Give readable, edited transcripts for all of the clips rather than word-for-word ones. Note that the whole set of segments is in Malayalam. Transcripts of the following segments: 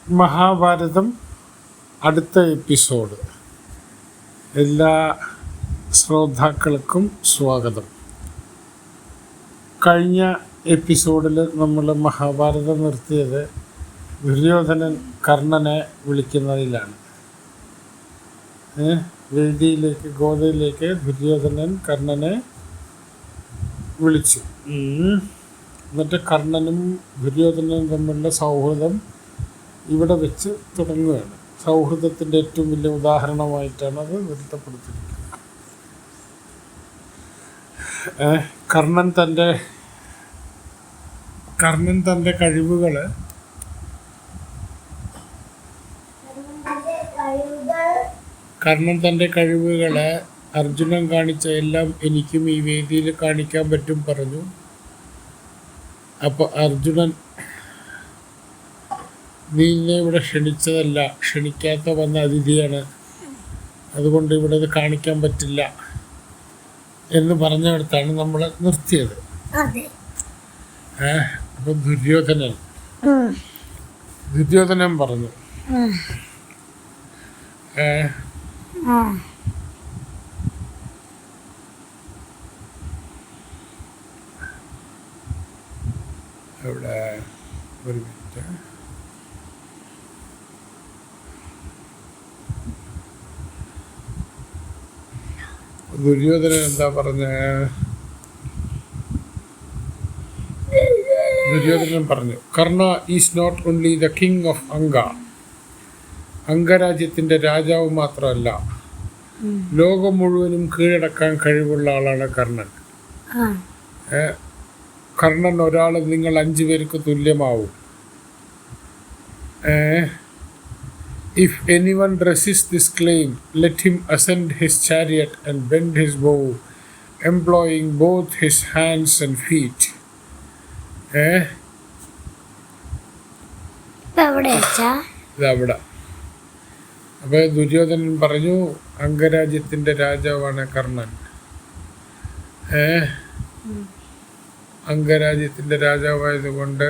മഹാഭാരതം അടുത്ത എപ്പിസോഡ്. എല്ലാ ശ്രോതാക്കൾക്കും സ്വാഗതം. കഴിഞ്ഞ എപ്പിസോഡിൽ നമ്മൾ മഹാഭാരതം നിർത്തിയത് ദുര്യോധനൻ കർണനെ വിളിക്കുന്നതിലാണ്. വേദിയിലേക്ക്, ഗോതയിലേക്ക് ദുര്യോധനൻ കർണനെ വിളിച്ചു. എന്നിട്ട് കർണനും ദുര്യോധനനും തമ്മിലുള്ള സൗഹൃദം ഇവിടെ വെച്ച് തുടങ്ങുകയാണ്. സൗഹൃദത്തിൻ്റെ ഏറ്റവും വലിയ ഉദാഹരണമായിട്ടാണ് അത് വ്യക്തപ്പെടുത്തിയിരിക്കുന്നത്. കർണൻ തൻ്റെ കഴിവുകളെ അർജുനൻ കാണിച്ച എല്ലാം എനിക്കും ഈ വേദിയിൽ കാണിക്കാൻ പറ്റും പറഞ്ഞു. അപ്പോൾ അർജുനൻ, നീ എന്നെ ഇവിടെ ക്ഷണിച്ചതല്ല, ക്ഷണിക്കാത്ത വന്ന അതിഥിയാണ്, അതുകൊണ്ട് ഇവിടെ ഇത് കാണിക്കാൻ പറ്റില്ല എന്ന് പറഞ്ഞിടത്താണ് നമ്മൾ നിർത്തിയത്. അപ്പം ദുര്യോധനൻ പറഞ്ഞു, ഇവിടെ ഒരു മിനിറ്റ്, ദുര്യോധനൻ എന്താ പറഞ്ഞ? ദുര്യോധനൻ പറഞ്ഞു, Karna is not only the king of അംഗരാജ്യത്തിൻ്റെ രാജാവ് മാത്രമല്ല, ലോകം മുഴുവനും കീഴടക്കാൻ കഴിവുള്ള ആളാണ് കർണൻ. കർണൻ ഒരാൾ നിങ്ങൾ 5 പേർക്ക് തുല്യമാവും. If anyone resists this claim, let him ascend his chariot and bend his bow, employing both his hands and feet. അപ്പോൾ ദുര്യോധനൻ പറഞ്ഞു, അംഗരാജ്യത്തിൻ്റെ രാജാവാണ് കർണൻ. അംഗരാജ്യത്തിൻ്റെ രാജാവായതുകൊണ്ട്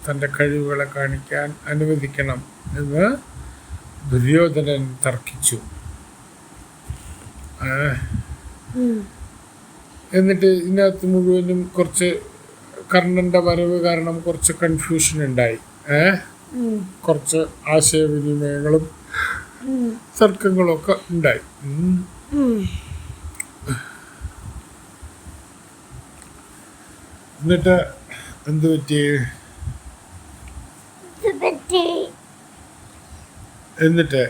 തൻ്റെ കഴിവുകളെ കാണിക്കാൻ അനുവദിക്കണം എന്ന് ദുര്യോധനൻ തർക്കിച്ചു. എന്നിട്ട് ഇതിനകത്ത് മുഴുവനും കുറച്ച് കർണൻ്റെ വരവ് കാരണം കുറച്ച് കൺഫ്യൂഷൻ ഉണ്ടായി. കുറച്ച് ആശയവിനിമയങ്ങളും തർക്കങ്ങളും ഒക്കെ ഉണ്ടായി. എന്നിട്ട് എന്ത് പറ്റി? എന്നിട്ട്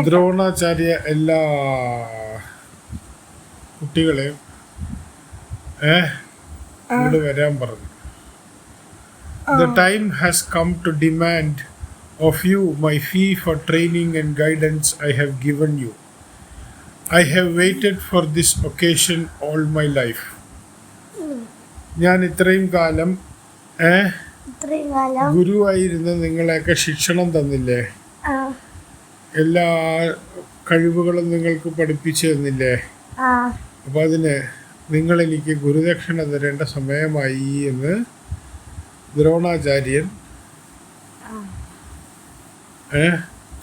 ദ്രോണാചാര്യ എല്ലാ കുട്ടികളെയും ഇവിടെ വരാൻ പറഞ്ഞു. The time has come to demand of you my fee for training and guidance I have given you. I have waited for this occasion all my life. ഞാൻ ഇത്രയും കാലം ഗുരുവായിരുന്ന നിങ്ങളെയൊക്കെ ശിക്ഷണം തന്നില്ലേ, എല്ലാ കഴിവുകളും നിങ്ങൾക്ക് പഠിപ്പിച്ചു തന്നില്ലേ, അപ്പം അതിന് നിങ്ങളെനിക്ക് ഗുരുദക്ഷിണ തരേണ്ട സമയമായി എന്ന് ദ്രോണാചാര്യൻ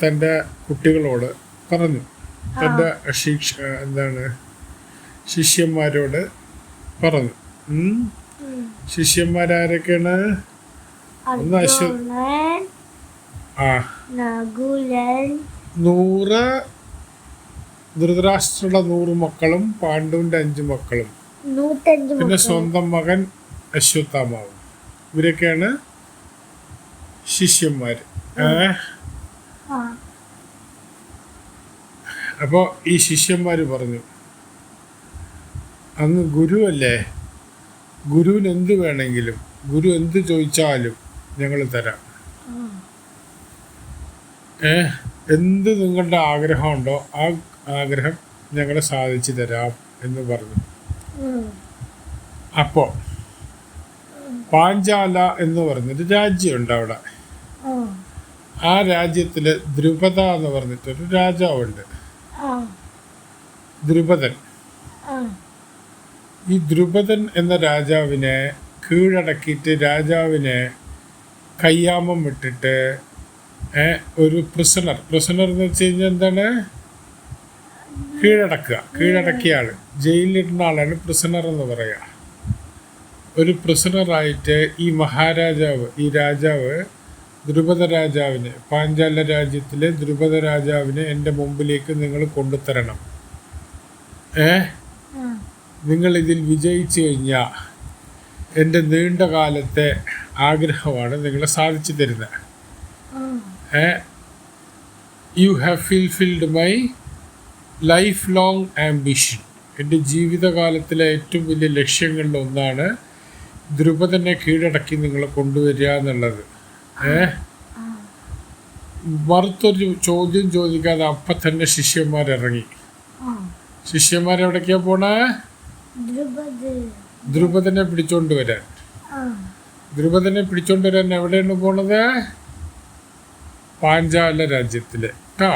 തൻ്റെ കുട്ടികളോട് പറഞ്ഞു. തൻ്റെ ശിഷ്യന്മാരോട് പറഞ്ഞു. ശിഷ്യന്മാരാരൊക്കെയാണ്? ഒന്ന് 100 ധൃതരാഷ്ട്രയുടെ 100 മക്കളും പാണ്ഡുവിൻ്റെ 5 മക്കളും പിന്നെ സ്വന്തം മകൻ അശ്വത്ഥാമാവും. ഇവരൊക്കെയാണ് ശിഷ്യന്മാർ. അപ്പോൾ ഈ ശിഷ്യന്മാർ പറഞ്ഞു, അങ്ങ് ഗുരുവല്ലേ, ഗുരുവിന് എന്ത് വേണമെങ്കിലും, ഗുരു എന്ത് ചോദിച്ചാലും ഞങ്ങൾ തരാം. എന്ത് നിങ്ങളുടെ ആഗ്രഹമുണ്ടോ ആ ആഗ്രഹം ഞങ്ങൾ സാധിച്ചു തരാം എന്ന് പറഞ്ഞു. അപ്പോൾ പാഞ്ചാല എന്ന് പറഞ്ഞൊരു രാജ്യമുണ്ട് അവിടെ. ആ രാജ്യത്തിൽ ദ്രുപദ എന്ന് പറഞ്ഞിട്ടൊരു രാജാവുണ്ട്. ദ്രുപദൻ. ഈ ദ്രുപദൻ എന്ന രാജാവിനെ കീഴടക്കിയിട്ട് രാജാവിനെ കയ്യാമം വിട്ടിട്ട് ഒരു പ്രിസണർ എന്ന് വെച്ച് കഴിഞ്ഞാൽ എന്താണ്? കീഴടക്കിയ ആള്, ജയിലിലിടുന്ന ആളാണ് പ്രിസണർ എന്ന് പറയുക. ഒരു പ്രിസണറായിട്ട് ഈ രാജാവ് ദ്രുപദ രാജാവിനെ, പാഞ്ചാല രാജ്യത്തിലെ ദ്രുപദ രാജാവിനെ എൻ്റെ മുമ്പിലേക്ക് നിങ്ങൾ കൊണ്ടുതരണം. നിങ്ങൾ ഇതിൽ വിജയിച്ചു കഴിഞ്ഞാൽ എൻ്റെ നീണ്ട കാലത്തെ ആഗ്രഹമാണ് നിങ്ങൾ സാധിച്ചു തരുന്നത്. You have fulfilled my life long ambition. എൻ്റെ ജീവിതകാലത്തിലെ ഏറ്റവും വലിയ ലക്ഷ്യങ്ങളിൽ ഒന്നാണ് ദ്രുപദനെ കീഴടക്കി നിങ്ങളെ കൊണ്ടുവരിക എന്നുള്ളത്. മറുത്തൊരു ചോദ്യം ചോദിക്കാതെ അപ്പം തന്നെ ശിഷ്യന്മാരിറങ്ങി. ശിഷ്യന്മാരെവിടേക്കാ പോണേ? ദ്രുപദനെ പിടിച്ചോണ്ട് വരാൻ. എവിടെയാണ് പോണത്? പാഞ്ചാല രാജ്യത്തില് കേട്ടോ.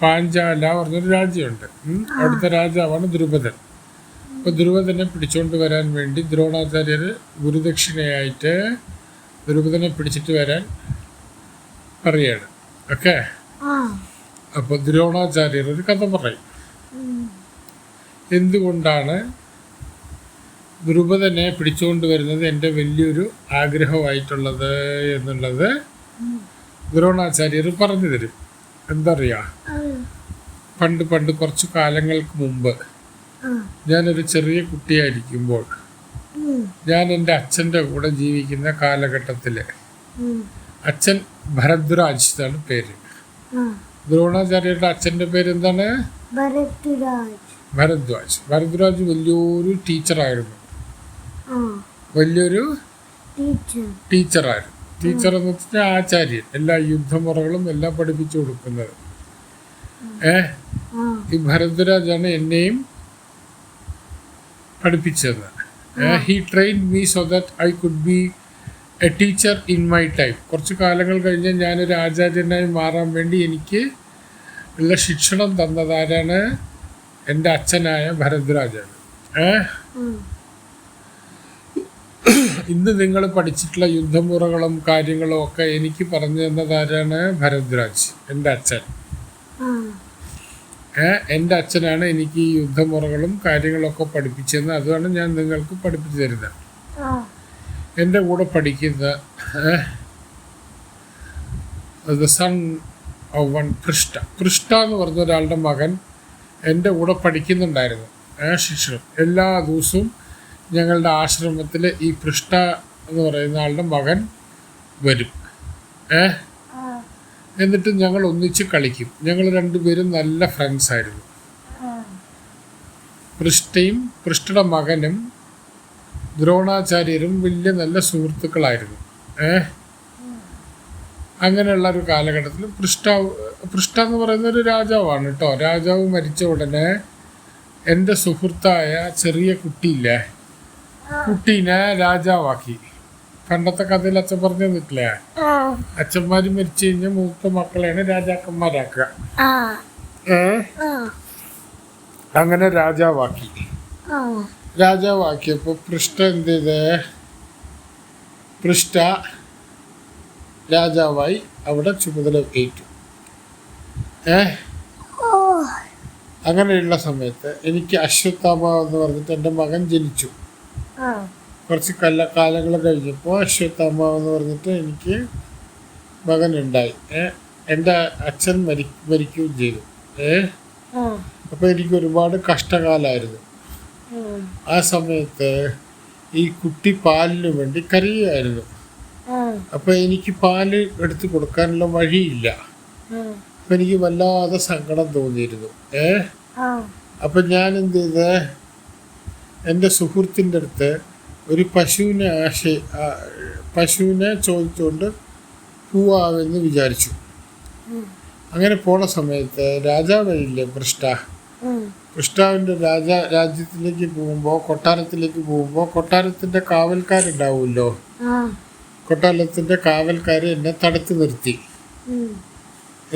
പാഞ്ചാല പറഞ്ഞൊരു രാജ്യമുണ്ട്, അവിടുത്തെ രാജാവാണ് ദ്രുപദൻ. അപ്പോൾ ദ്രുപദനെ പിടിച്ചോണ്ട് വരാൻ വേണ്ടി ദ്രോണാചാര്യർ ഗുരുദക്ഷിണയായിട്ട് ദ്രുപദനെ പിടിച്ചിട്ട് വരാൻ പറയാണ്. ഓക്കെ, അപ്പോൾ ദ്രോണാചാര്യർ ഒരു കഥ പറയും. എന്തുകൊണ്ടാണ് ദ്രുപദനെ പിടിച്ചുകൊണ്ട് വരുന്നത് എൻ്റെ വലിയൊരു ആഗ്രഹമായിട്ടുള്ളത് എന്നുള്ളത് ദ്രോണാചാര്യർ പറഞ്ഞു തരും. എന്തറിയാ, പണ്ട് കുറച്ചു കാലങ്ങൾക്ക് മുമ്പ് ഞാനൊരു ചെറിയ കുട്ടിയായിരിക്കുമ്പോൾ ഞാൻ എൻ്റെ അച്ഛൻ്റെ കൂടെ ജീവിക്കുന്ന കാലഘട്ടത്തിൽ, അച്ഛൻ ഭരദ്വാജ് എന്നാണ് പേര്. ദ്രോണാചാര്യരുടെ അച്ഛൻ്റെ പേര് എന്താണ്? ഭരദ്വാജ് വലിയൊരു ടീച്ചറായിരുന്നു. ടീച്ചർ എന്ന് വെച്ചാൽ ആചാര്യൻ, എല്ലാ യുദ്ധമുറകളും എല്ലാം പഠിപ്പിച്ചു കൊടുക്കുന്നത്. ഈ ഭരദ്വാജാണ് എന്നെയും പഠിപ്പിച്ചത്. He trained me so that I could be A teacher in my time. കുറച്ച് കാലങ്ങൾ കഴിഞ്ഞ് ഞാനൊരു ആചാര്യനായി മാറാൻ വേണ്ടി എനിക്ക് ഉള്ള ശിക്ഷണം തന്നതാരാണ്? എൻ്റെ അച്ഛനായ ഭരദ്വാജാണ്. ഇന്ന് നിങ്ങൾ പഠിച്ചിട്ടുള്ള യുദ്ധമുറകളും കാര്യങ്ങളും ഒക്കെ എനിക്ക് പറഞ്ഞു തന്നതാരാണ്? ഭരദ്വാജ്, എൻ്റെ അച്ഛൻ. എൻ്റെ അച്ഛനാണ് എനിക്ക് ഈ യുദ്ധമുറകളും കാര്യങ്ങളൊക്കെ പഠിപ്പിച്ചതെന്ന്. അതാണ് ഞാൻ നിങ്ങൾക്ക് പഠിപ്പിച്ചു തരുന്നത്. എൻ്റെ കൂടെ പഠിക്കുന്ന സൺ ഓഫ് വൺ പൃഷ്ട എന്ന് പറഞ്ഞ ഒരാളുടെ മകൻ എൻ്റെ കൂടെ പഠിക്കുന്നുണ്ടായിരുന്നു. ശിക്ഷണം എല്ലാ ദിവസവും ഞങ്ങളുടെ ആശ്രമത്തിൽ ഈ പൃഷ്ട എന്ന് പറയുന്ന ആളുടെ മകൻ വരും. എന്നിട്ട് ഞങ്ങൾ ഒന്നിച്ച് കളിക്കും. ഞങ്ങൾ രണ്ടുപേരും നല്ല ഫ്രണ്ട്സ് ആയിരുന്നു. പൃഷ്ടയുടെ മകനും ദ്രോണാചാര്യരും വലിയ നല്ല സുഹൃത്തുക്കളായിരുന്നു. അങ്ങനെയുള്ള ഒരു കാലഘട്ടത്തിൽ പൃഷ്ട എന്ന് പറയുന്ന ഒരു രാജാവാണ് കേട്ടോ. രാജാവ് മരിച്ച ഉടനെ എൻ്റെ സുഹൃത്തായ ചെറിയ കുട്ടീനെ രാജാവാക്കി. പണ്ടത്തെ കഥയിൽ അച്ഛൻ പറഞ്ഞു തന്നിട്ടില്ലേ, അച്ഛന്മാര് മരിച്ചു കഴിഞ്ഞാൽ മൂത്ത മക്കളെയാണ് രാജാക്കന്മാരാക്കുക. അങ്ങനെ രാജാവാക്കിയപ്പോ പൃഷ്ട എന്ത് ചെയ്ത്, പൃഷ്ട രാജാവായി അവിടെ ചുമതല ഏറ്റു. അങ്ങനെയുള്ള സമയത്ത് എനിക്ക് അശ്വത്ഥാമ എന്ന് പറഞ്ഞിട്ട് എൻ്റെ മകൻ ജനിച്ചു. കുറച്ച് കാലങ്ങൾ കഴിഞ്ഞപ്പോൾ അശ്വത്ഥാമ എന്ന് പറഞ്ഞിട്ട് എനിക്ക് മകനുണ്ടായി. എൻ്റെ അച്ഛൻ മരിക്കുകയും ചെയ്തു. അപ്പോൾ എനിക്ക് ഒരുപാട് കഷ്ടകാലമായിരുന്നു. ആ സമയത്ത് ഈ കുട്ടി പാലിന് വേണ്ടി കരയുകയായിരുന്നു. അപ്പോൾ എനിക്ക് പാല് എടുത്ത് കൊടുക്കാനുള്ള വഴിയില്ല. അപ്പം എനിക്ക് വല്ലാതെ സങ്കടം തോന്നിയിരുന്നു. അപ്പം ഞാൻ എന്ത് ചെയ്ത്, എൻ്റെ സുഹൃത്തിൻ്റെ അടുത്ത് ഒരു പശുവിനെ ചോദിച്ചുകൊണ്ട് പോവാമെന്ന് വിചാരിച്ചു. അങ്ങനെ പോണ സമയത്ത് രാജാവില്ലേ പൃഷ്ടാവിൻ്റെ രാജ്യത്തിലേക്ക് പോകുമ്പോൾ, കൊട്ടാരത്തിൻ്റെ കാവൽക്കാരുണ്ടാവുമല്ലോ, കൊട്ടാരത്തിൻ്റെ കാവൽക്കാർ എന്നെ തടുത്തു നിർത്തി.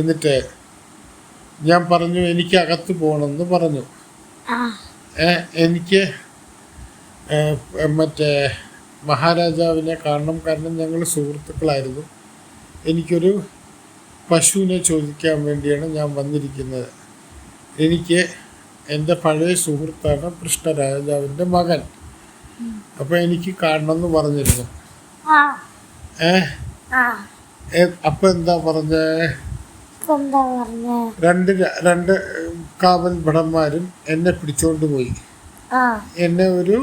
എന്നിട്ട് ഞാൻ പറഞ്ഞു എനിക്ക് അകത്ത് പോകണമെന്ന് പറഞ്ഞു. എനിക്ക് മറ്റേ മഹാരാജാവിനെ കാണണം, കാരണം ഞങ്ങൾ സുഹൃത്തുക്കളായിരുന്നു. എനിക്കൊരു പശുവിനെ ചോദിക്കാൻ വേണ്ടിയാണ് ഞാൻ വന്നിരിക്കുന്നത്. എനിക്ക് എൻ്റെ പഴയ സുഹൃത്താണ് കൃഷ്ണരാജാവിൻ്റെ മകൻ. അപ്പോൾ എനിക്ക് കാണണമെന്ന് പറഞ്ഞിരുന്നു. അപ്പം എന്താ പറഞ്ഞേ? രണ്ട് കാവൽ ഭടന്മാരും എന്നെ പിടിച്ചോണ്ട് പോയി. എന്നെ ഒരു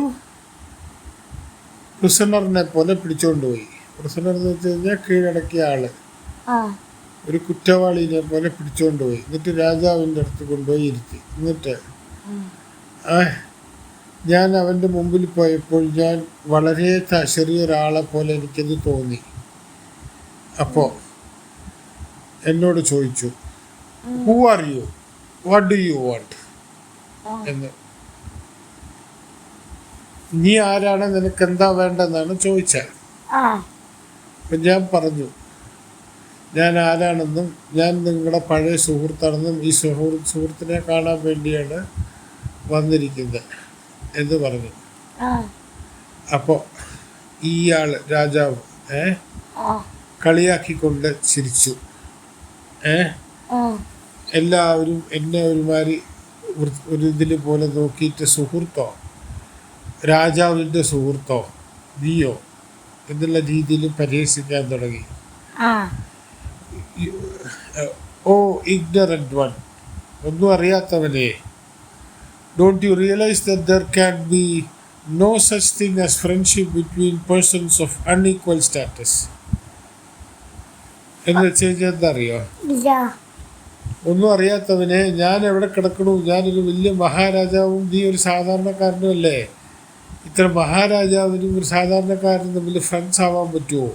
പ്രിസണറിനെ പോലെ പിടിച്ചോണ്ട് പോയി. പ്രിസണർ എന്ന് വെച്ച് കഴിഞ്ഞാൽ കീഴടക്കിയ ആള്, ഒരു കുറ്റവാളിനെ പോലെ പിടിച്ചോണ്ട് പോയി. എന്നിട്ട് രാജാവിൻ്റെ അടുത്ത് കൊണ്ടുപോയി ഇരുത്തി. എന്നിട്ട് ഞാൻ അവൻ്റെ മുമ്പിൽ പോയപ്പോൾ ഞാൻ വളരെ ചെറിയൊരാളെ പോലെ എനിക്കത് തോന്നി. അപ്പോൾ എന്നോട് ചോദിച്ചു, who are you, what do you want എന്ന്. നീ ആരാണ്, നിനക്ക് എന്താ വേണ്ടെന്നാണ് ചോദിച്ചത്. അപ്പം ഞാൻ പറഞ്ഞു, ഞാൻ ആരാണെന്നും ഞാൻ നിങ്ങളുടെ പഴയ സുഹൃത്താണെന്നും ഈ സുഹൃത്തിനെ കാണാൻ വേണ്ടിയാണ് വന്നിരിക്കുന്നത് എന്ന് പറഞ്ഞു. അപ്പോൾ ഇയാൾ രാജാവ് കളിയാക്കിക്കൊണ്ട് ചിരിച്ചു. എല്ലാവരും എന്നെ ഒരുമാതിരി ഒരു ഇതിൽ പോലെ നോക്കിയിട്ട്, സുഹൃത്തോ, രാജാവിൻ്റെ സുഹൃത്തോ, നീയോ എന്നുള്ള രീതിയിൽ പരിഹസിക്കാൻ തുടങ്ങി. ഓ ഇഗ്നറന്റ് വൺ, ഒന്നും അറിയാത്തവനെ, don't you realise that there can be no such thing as friendship between persons of unequal status എന്ന് വെച്ച് കഴിഞ്ഞാൽ എന്താ അറിയോ? ഒന്നും അറിയാത്തവനെ, ഞാൻ എവിടെ കിടക്കണു, ഞാനൊരു വലിയ മഹാരാജാവും നീ ഒരു സാധാരണക്കാരനും അല്ലേ. ഇത്ര മഹാരാജാവിനും ഒരു സാധാരണക്കാരനും തമ്മിൽ ഫ്രണ്ട്സ് ആവാൻ പറ്റുമോ?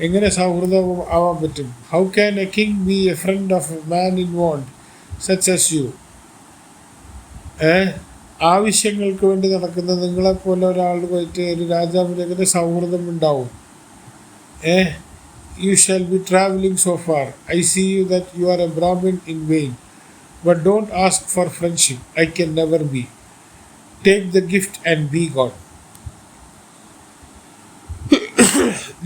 എങ്ങനെ സൗഹൃദം ആവാൻ പറ്റും? How can A king B a friend of a man in want such as you? ആവശ്യങ്ങൾക്ക് വേണ്ടി നടക്കുന്ന നിങ്ങളെപ്പോലെ ഒരാളുമായിട്ട് ഒരു രാജാവിന് എങ്ങനെ സൗഹൃദം ഉണ്ടാവും? You shall be traveling so far. I see you that you are a Brahmin in vain. But don't ask for friendship. I can never be. Take the gift and be gone.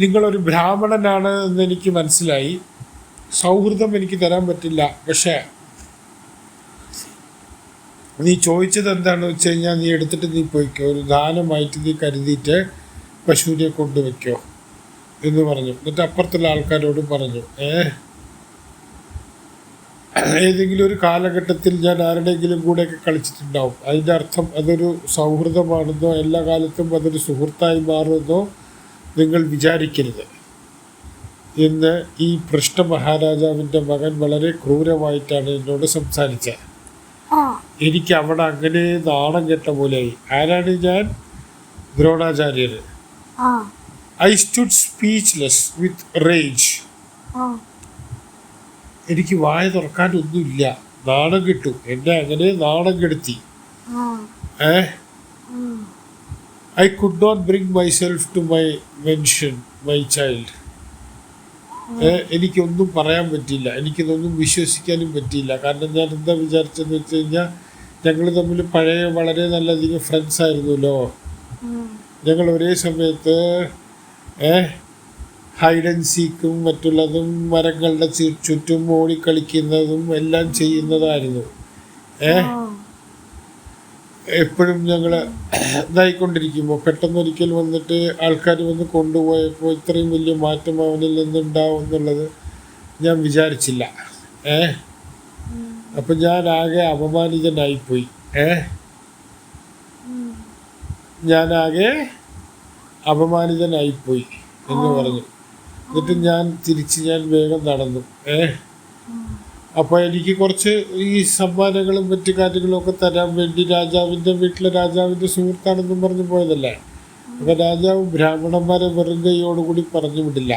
നിങ്ങളൊരു ബ്രാഹ്മണനാണ് എന്ന് എനിക്ക് മനസ്സിലായി. സൗഹൃദം എനിക്ക് തരാൻ പറ്റില്ല. പക്ഷേ നീ ചോദിച്ചത് എന്താണെന്ന് വെച്ച് കഴിഞ്ഞാൽ നീ എടുത്തിട്ട് നീ പോയിക്കോ, ഒരു ദാനമായിട്ട് നീ കരുതിയിട്ട് പശുവിനെ കൊണ്ടുവയ്ക്കോ എന്ന് പറഞ്ഞു. എന്നിട്ട് അപ്പുറത്തുള്ള ആൾക്കാരോട് പറഞ്ഞു, ഏതെങ്കിലും ഒരു കാലഘട്ടത്തിൽ ഞാൻ ആരുടെയെങ്കിലും കൂടെയൊക്കെ കളിച്ചിട്ടുണ്ടാവും. അതിൻ്റെ അർത്ഥം അതൊരു സൗഹൃദമാണെന്നോ എല്ലാ കാലത്തും അതൊരു സുഹൃത്തായി മാറുമെന്നോ നിങ്ങൾ വിചാരിക്കരുത് എന്ന് ഈ പൃഷ്ഠ മഹാരാജാവിൻ്റെ മകൻ വളരെ ക്രൂരമായിട്ടാണ് എന്നോട് സംസാരിച്ചത്. എനിക്ക് അവിടെ അങ്ങനെ നാണം കെട്ട പോലെയായി. ആരാണ് ഞാൻ? Dronacharya. I stood speechless with rage. എനിക്ക് വായ തുറക്കാനൊന്നുമില്ല, നാണം കിട്ടു. എന്നെ അങ്ങനെ നാണം കെടുത്തി. I could not bring myself to mention my child. എനിക്കൊന്നും പറയാൻ പറ്റിയില്ല, എനിക്കിതൊന്നും വിശ്വസിക്കാനും പറ്റിയില്ല. കാരണം ഞാൻ എന്താ വിചാരിച്ചെന്ന് വെച്ച് കഴിഞ്ഞാൽ, ഞങ്ങൾ തമ്മിൽ പഴയ വളരെ നല്ലധികം ഫ്രണ്ട്സ് ആയിരുന്നല്ലോ. ഞങ്ങൾ ഒരേ സമയത്ത് ഹൈഡ് ആൻഡ് സീക്കും മറ്റുള്ളതും മരങ്ങളുടെ ചുറ്റും ഓടിക്കളിക്കുന്നതും എല്ലാം ചെയ്യുന്നതായിരുന്നു. എപ്പോഴും ഞങ്ങൾ ഇതായിക്കൊണ്ടിരിക്കുമ്പോൾ പെട്ടെന്നൊരിക്കൽ വന്നിട്ട് ആൾക്കാർ വന്ന് കൊണ്ടുപോയപ്പോൾ ഇത്രയും വലിയ മാറ്റം അവനിൽ നിന്നുണ്ടാവും എന്നുള്ളത് ഞാൻ വിചാരിച്ചില്ല. അപ്പം ഞാൻ ആകെ അപമാനിതനായിപ്പോയി. ഞാനാകെ അപമാനിതനായിപ്പോയി എന്ന് പറഞ്ഞു. എന്നിട്ട് ഞാൻ വേഗം നടന്നു. അപ്പോൾ എനിക്ക് കുറച്ച് ഈ സമ്മാനങ്ങളും മറ്റു കാര്യങ്ങളും ഒക്കെ തരാൻ വേണ്ടി രാജാവിൻ്റെ വീട്ടിലെ രാജാവിൻ്റെ സുഹൃത്താണെന്നും പറഞ്ഞു പോയതല്ലേ. അപ്പോൾ രാജാവ് ബ്രാഹ്മണന്മാരെ വെറും കൈയോടുകൂടി പറഞ്ഞു വിടില്ല.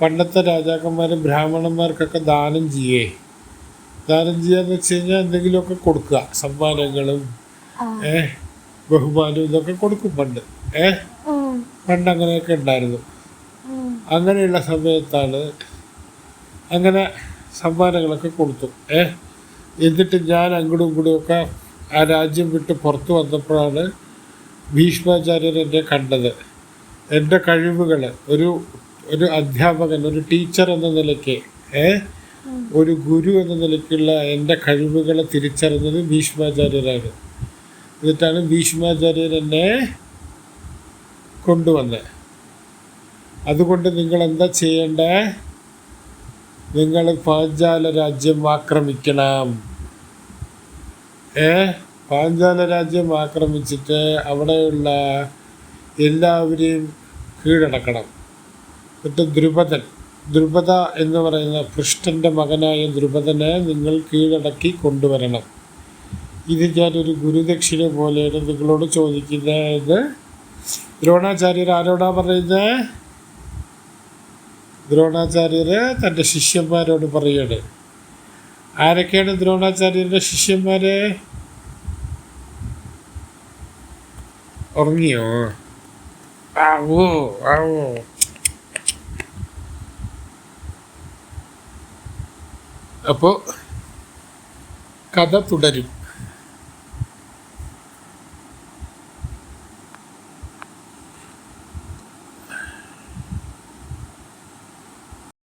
പണ്ടത്തെ രാജാക്കന്മാർ ബ്രാഹ്മണന്മാർക്കൊക്കെ ദാനം ചെയ്യാന്ന് വെച്ച് കഴിഞ്ഞാൽ എന്തെങ്കിലുമൊക്കെ കൊടുക്കുക, സമ്മാനങ്ങളും ബഹുമാനവും ഇതൊക്കെ കൊടുക്കും പണ്ട്. അങ്ങനെയൊക്കെ ഉണ്ടായിരുന്നു. അങ്ങനെയുള്ള സമയത്താണ് അങ്ങനെ സമ്മാനങ്ങളൊക്കെ കൊടുത്തു. എന്നിട്ട് ഞാൻ അങ്ങോട്ടും ഇങ്ങോട്ടുമൊക്കെ ആ രാജ്യം വിട്ട് പുറത്തു വന്നപ്പോഴാണ് ഭീഷ്മാചാര്യർ എന്നെ കണ്ടത്. എൻ്റെ കഴിവുകൾ, ഒരു ഒരു അധ്യാപകൻ, ഒരു ടീച്ചർ എന്ന നിലയ്ക്ക്, ഒരു ഗുരു എന്ന നിലയ്ക്കുള്ള എൻ്റെ കഴിവുകളെ തിരിച്ചറിഞ്ഞത് ഭീഷ്മാചാര്യരാണ്. എന്നിട്ടാണ് ഭീഷ്മാചാര്യർ എന്നെ കൊണ്ടുവന്നത്. അതുകൊണ്ട് നിങ്ങൾ എന്താ ചെയ്യേണ്ടേ? നിങ്ങൾ പാഞ്ചാല രാജ്യം ആക്രമിക്കണം. പാഞ്ചാല രാജ്യം ആക്രമിച്ചിട്ട് അവിടെയുള്ള എല്ലാവരെയും കീഴടക്കണം. എന്നിട്ട് ദ്രുപദ എന്ന് പറയുന്ന കൃഷ്ണൻ്റെ മകനായ ദ്രുപദനെ നിങ്ങൾ കീഴടക്കി കൊണ്ടുവരണം. ഇത് ഞാനൊരു ഗുരുദക്ഷിണ പോലെയാണ് നിങ്ങളോട് ചോദിക്കുന്നത്. ദ്രോണാചാര്യർ ആരോടാ പറയുന്നത്? ദ്രോണാചാര്യർ തൻ്റെ ശിഷ്യന്മാരോട് പറയാണ്. ആരൊക്കെയാണ് ദ്രോണാചാര്യരുടെ ശിഷ്യന്മാർ? ഉറങ്ങിയോ? ആവോ. അപ്പോൾ കഥ തുടരും.